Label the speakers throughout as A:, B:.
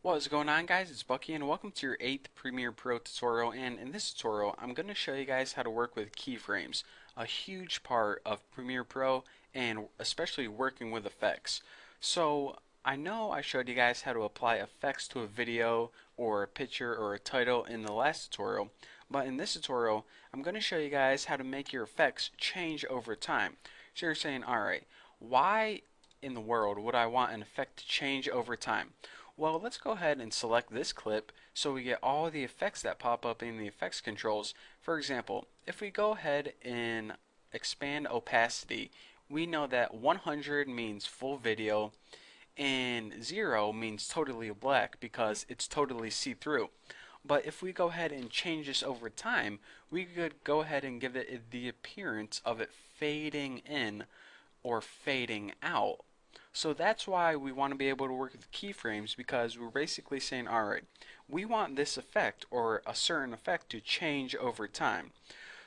A: What is going on, guys? It's Bucky and welcome to your 8th Premiere Pro tutorial, and in this tutorial I'm going to show you guys how to work with keyframes, a huge part of Premiere Pro and especially working with effects. So I know I showed you guys how to apply effects to a video or a picture or a title in the last tutorial, but in this tutorial I'm going to show you guys how to make your effects change over time. So you're saying, alright, why in the world would I want an effect to change over time? Well, let's go ahead and select this clip so we get all the effects that pop up in the effects controls. For example, if we go ahead and expand opacity, we know that 100 means full video and 0 means totally black because it's totally see-through. But if we go ahead and change this over time, we could go ahead and give it the appearance of it fading in or fading out. So that's why we want to be able to work with keyframes, because we're basically saying, alright, we want this effect or a certain effect to change over time.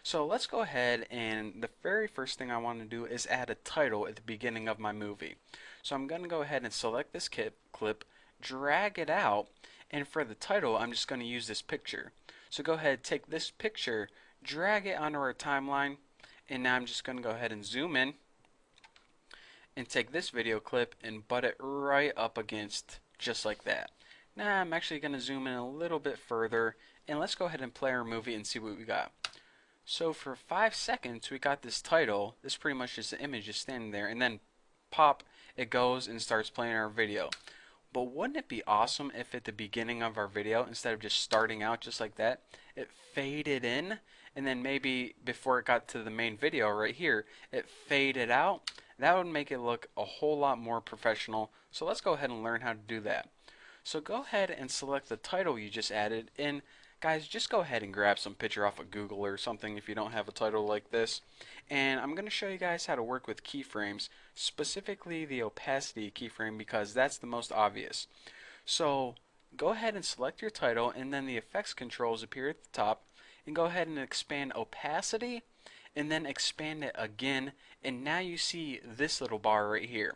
A: So let's go ahead, and the very first thing I want to do is add a title at the beginning of my movie. So I'm going to go ahead and select this clip, drag it out, and for the title I'm just going to use this picture. So go ahead, take this picture, drag it onto our timeline, and now I'm just going to go ahead and zoom in and take this video clip and butt it right up against, just like that. Now I'm actually going to zoom in a little bit further, and let's go ahead and play our movie and see what we got. So for 5 seconds we got this title. This pretty much is the image just standing there, and then pop, it goes and starts playing our video. But wouldn't it be awesome if at the beginning of our video, instead of just starting out just like that, it faded in, and then maybe before it got to the main video right here, it faded out? That would make it look a whole lot more professional. So let's go ahead and learn how to do that. So go ahead and select the title you just added, and guys, just go ahead and grab some picture off of Google or something if you don't have a title like this. And I'm going to show you guys how to work with keyframes, specifically the opacity keyframe, because that's the most obvious. So go ahead and select your title, and then the effects controls appear at the top, and go ahead and expand opacity and then expand it again, and now you see this little bar right here.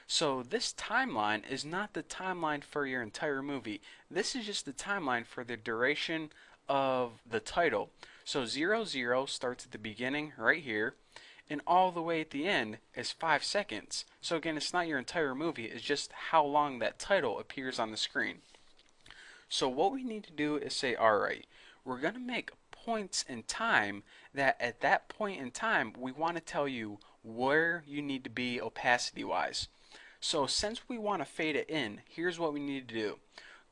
A: So this timeline is not the timeline for your entire movie. This is just the timeline for the duration of the title. So 00 starts at the beginning right here, and all the way at the end is 5 seconds. So again, it's not your entire movie, it's just how long that title appears on the screen. So what we need to do is say, alright, we're going to make points in time that at that point in time we want to tell you where you need to be opacity wise. So since we want to fade it in, here's what we need to do.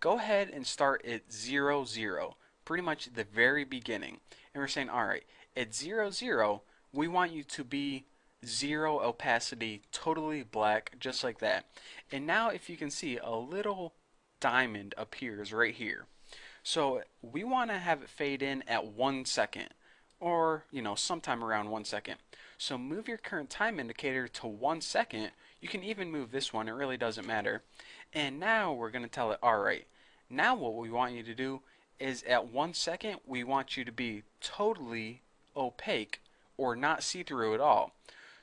A: Go ahead and start at 00, pretty much at the very beginning. And we're saying, alright, at 00 we want you to be 0 opacity, totally black, just like that. And now if you can see, a little diamond appears right here. So we want to have it fade in at 1 second, or sometime around 1 second. So move your current time indicator to 1 second. You can even move this one, it really doesn't matter. And now we're going to tell it, alright, now what we want you to do is at 1 second we want you to be totally opaque or not see-through at all.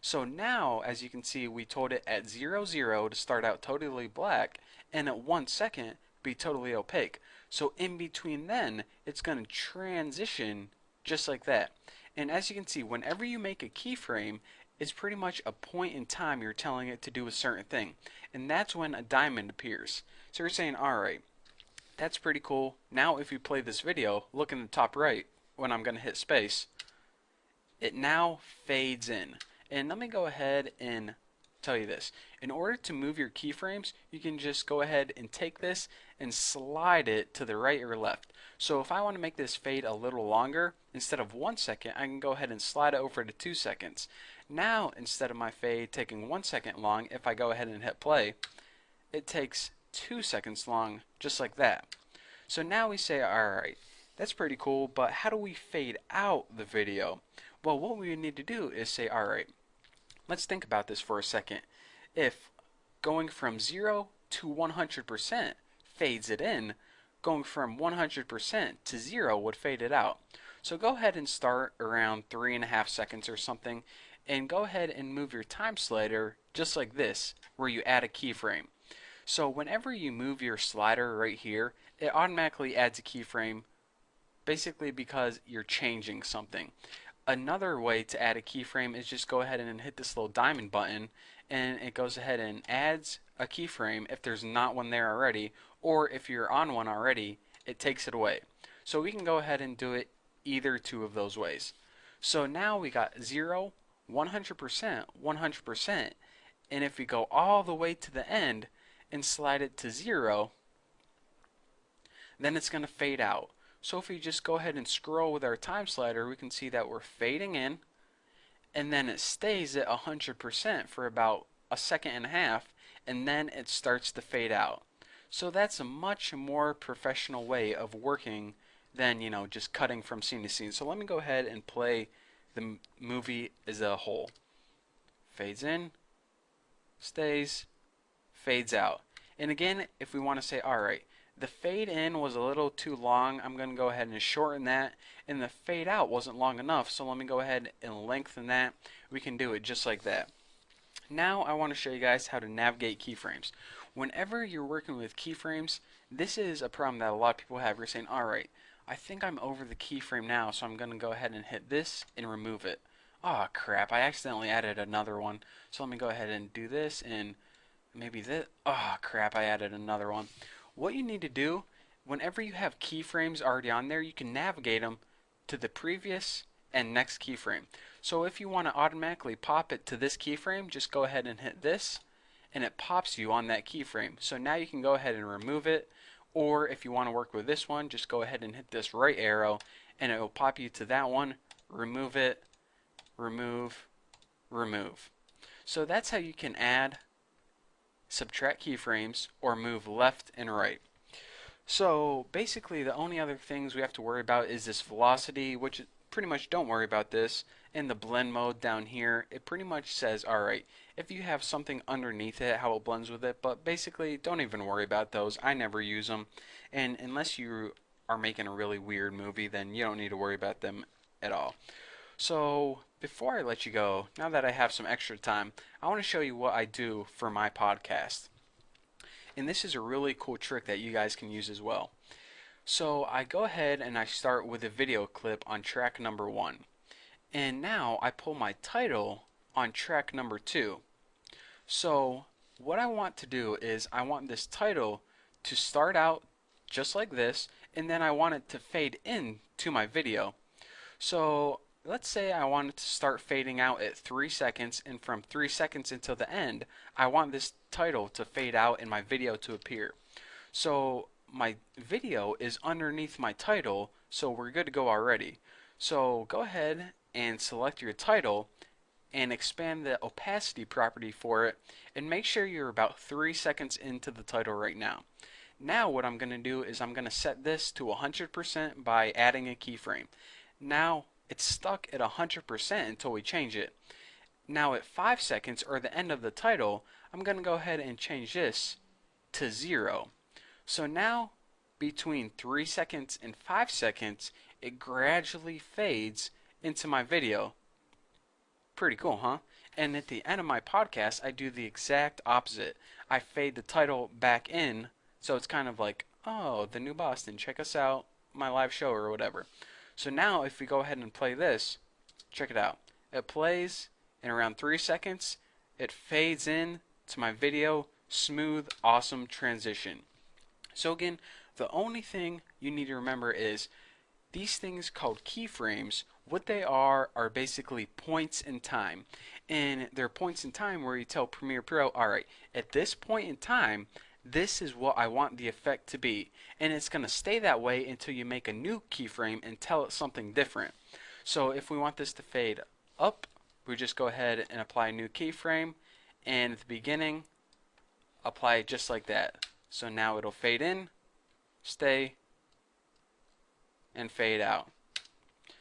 A: So now, as you can see, we told it at 00 to start out totally black, and at 1 second be totally opaque. So in between then, it's going to transition just like that. And as you can see, whenever you make a keyframe, it's pretty much a point in time you're telling it to do a certain thing. And that's when a diamond appears. So you're saying, alright, that's pretty cool. Now if you play this video, look in the top right when I'm going to hit space, it now fades in. And let me go ahead and tell you this. In order to move your keyframes, you can just go ahead and take this and slide it to the right or left. So if I want to make this fade a little longer, instead of 1 second, I can go ahead and slide it over to 2 seconds. Now, instead of my fade taking 1 second long, if I go ahead and hit play, it takes 2 seconds long, just like that. So now we say, alright, that's pretty cool, but how do we fade out the video? Well, what we need to do is say, alright, let's think about this for a second. If going from 0 to 100% fades it in, going from 100% to 0 would fade it out. So go ahead and start around 3.5 seconds or something, and go ahead and move your time slider just like this, where you add a keyframe. So whenever you move your slider right here, it automatically adds a keyframe basically because you're changing something. Another way to add a keyframe is just go ahead and hit this little diamond button, and it goes ahead and adds a keyframe if there's not one there already, or if you're on one already, it takes it away. So we can go ahead and do it either two of those ways. So now we got 0, 100%, 100%, and if we go all the way to the end and slide it to 0, then it's going to fade out. So if we just go ahead and scroll with our time slider, we can see that we're fading in, and then it stays at 100% for about a second and a half, and then it starts to fade out. So that's a much more professional way of working than, just cutting from scene to scene. So let me go ahead and play the movie as a whole. Fades in, stays, fades out. And again, if we want to say, all right, the fade in was a little too long, I'm going to go ahead and shorten that, and the fade out wasn't long enough, so let me go ahead and lengthen that. We can do it just like that. Now I want to show you guys how to navigate keyframes. Whenever you're working with keyframes, this is a problem that a lot of people have. You're saying, alright, I think I'm over the keyframe now, so I'm going to go ahead and hit this and remove it. Oh crap, I accidentally added another one. So let me go ahead and do this, and maybe this. Oh crap, I added another one. What you need to do, whenever you have keyframes already on there, you can navigate them to the previous and next keyframe. So if you want to automatically pop it to this keyframe, just go ahead and hit this, and it pops you on that keyframe. So now you can go ahead and remove it, or if you want to work with this one, just go ahead and hit this right arrow, and it will pop you to that one, remove it, remove, remove. So that's how you can add, subtract keyframes, or move left and right. So basically the only other things we have to worry about is this velocity, which pretty much don't worry about this. In the blend mode down here, it pretty much says, alright, if you have something underneath it, how it blends with it, but basically don't even worry about those. I never use them, and unless you are making a really weird movie, then you don't need to worry about them at all. So before I let you go, now that I have some extra time, I want to show you what I do for my podcast. And this is a really cool trick that you guys can use as well. So I go ahead and I start with a video clip on track number 1. And now I pull my title on track number 2. So what I want to do is I want this title to start out just like this, and then I want it to fade in to my video. So let's say I want it to start fading out at 3 seconds, and from 3 seconds until the end, I want this title to fade out and my video to appear. So my video is underneath my title, so we're good to go already. So go ahead and select your title and expand the opacity property for it, and make sure you're about 3 seconds into the title right now. Now what I'm going to do is I'm going to set this to 100% by adding a keyframe. Now it's stuck at 100% until we change it. Now at 5 seconds, or the end of the title, I'm going to go ahead and change this to 0. So now between 3 seconds and 5 seconds, it gradually fades into my video. Pretty cool, huh? And at the end of my podcast, I do the exact opposite. I fade the title back in, so it's kind of like, oh, the New Boston, check us out, my live show or whatever. So now if we go ahead and play this, check it out. It plays in around 3 seconds. It fades in to my video. Smooth, awesome transition. So again, the only thing you need to remember is these things called keyframes, what they are basically points in time. And they're points in time where you tell Premiere Pro, alright, at this point in time, this is what I want the effect to be. And it's going to stay that way until you make a new keyframe and tell it something different. So if we want this to fade up, we just go ahead and apply a new keyframe. And at the beginning, apply it just like that. So now it'll fade in, stay, and fade out.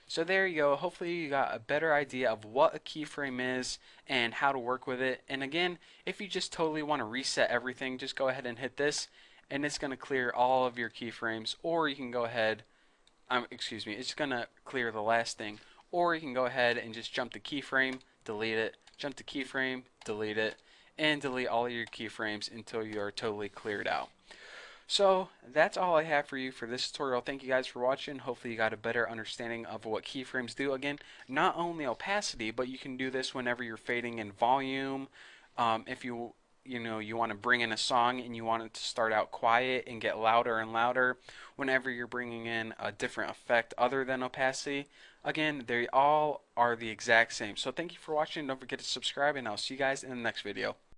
A: So there you go. Hopefully you got a better idea of what a keyframe is and how to work with it. And again, if you just totally want to reset everything, just go ahead and hit this, and it's going to clear all of your keyframes. Or you can go ahead, it's going to clear the last thing. Or you can go ahead and just jump the keyframe, delete it, jump the keyframe, delete it. and delete all of your keyframes until you are totally cleared out. So that's all I have for you for this tutorial. Thank you guys for watching. Hopefully you got a better understanding of what keyframes do. Again, not only opacity, but you can do this whenever you're fading in volume. If you want to bring in a song and you want it to start out quiet and get louder and louder whenever you're bringing in a different effect other than opacity. Again, they all are the exact same. So thank you for watching. Don't forget to subscribe, and I'll see you guys in the next video.